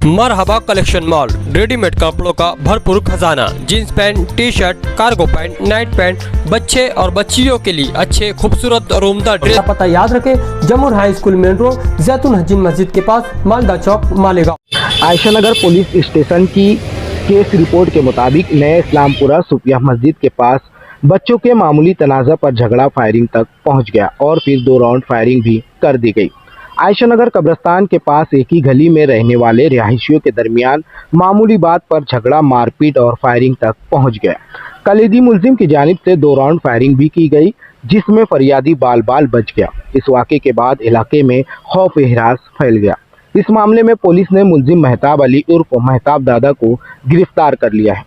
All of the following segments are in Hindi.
मरहबा कलेक्शन मॉल, रेडीमेड कपड़ों का भरपूर खजाना, jeans pant, T shirt, cargo pant, night pant, बच्चे और बच्चियों के लिए अच्छे खूबसूरत और उम्दा ड्रेस। पता याद रखें, जमुर हाई स्कूल मेन रोड, जैतून हजीन मस्जिद के पास, मालदा चौक, मालेगांव। आयशा नगर पुलिस स्टेशन की केस रिपोर्ट के मुताबिक नए इस्लामपुरा सुफिया मस्जिद के पास बच्चों के मामूली तनाज़ा पर झगड़ा फायरिंग तक पहुंच गया और फिर 2 राउंड फायरिंग भी कर दी गई। आयशा नगर कब्रिस्तान के पास एक ही गली में रहने वाले रिहायशियों के दरमियान मामूली बात पर झगड़ा, मारपीट और फायरिंग तक पहुंच गया। कलीदी मुलजिम की जानिब से 2 राउंड फायरिंग भी की गई, जिसमें फरियादी बाल बाल बच गया। इस वाक़े के बाद इलाके में खौफ हिरास फैल गया। इस मामले में पुलिस ने मुलजिम मेहताब अली उर्फ मेहताब दादा को गिरफ्तार कर लिया है।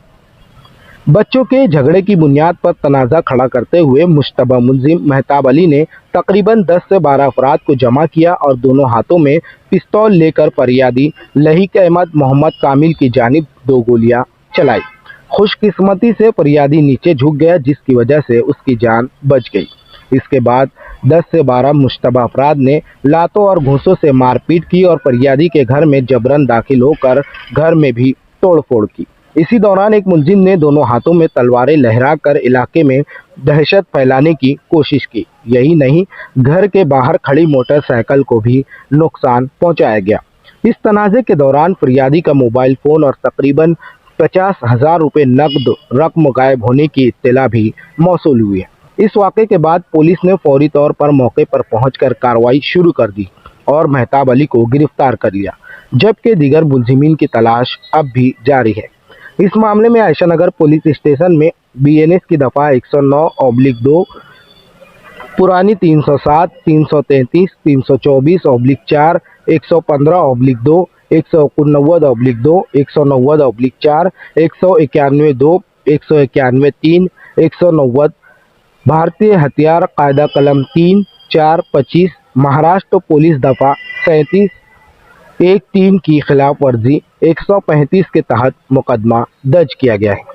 बच्चों के झगड़े की बुनियाद पर तनाज़ा खड़ा करते हुए मुश्तबा मुलजिम मेहताब अली ने तकरीबन 10 से 12 अफराद को जमा किया और दोनों हाथों में पिस्तौल लेकर फरियादी लहीक अहमद मोहम्मद कामिल की जानिब 2 गोलियां चलाई। खुशकिस्मती से फरियादी नीचे झुक गया, जिसकी वजह से उसकी जान बच गई। इसके बाद 10 से 12 मुश्तबा अफराद ने लातों और घूंसों से मारपीट की और फरियादी के घर में जबरन दाखिल होकर घर में भी तोड़फोड़ की। इसी दौरान एक मुलजिम ने दोनों हाथों में तलवारें लहराकर इलाके में दहशत फैलाने की कोशिश की। यही नहीं, घर के बाहर खड़ी मोटरसाइकिल को भी नुकसान पहुंचाया गया। इस तनाज़े के दौरान फरियादी का मोबाइल फ़ोन और तकरीबन 50,000 रुपये नकद रकम गायब होने की इत्तला भी मौसूल हुई है। इस वाक़े के बाद पुलिस ने फौरी तौर पर मौके पर पहुंचकर कार्रवाई शुरू कर दी और मेहताब अली को गिरफ्तार कर लिया, जबकि दीगर मुलजिमीन की तलाश अब भी जारी है। इस मामले में आयशा नगर पुलिस स्टेशन में BNS की दफ़ा 109/2, पुरानी 307, 333, 324/4, 115/2, 189/2, 190/4, 191/2, 191/3, 190 भारतीय हथियार कायदा कलम 3-4-25 महाराष्ट्र पुलिस दफ़ा 37/1-3 की खिलाफ वर्जी 135 के तहत मुकदमा दर्ज किया गया है।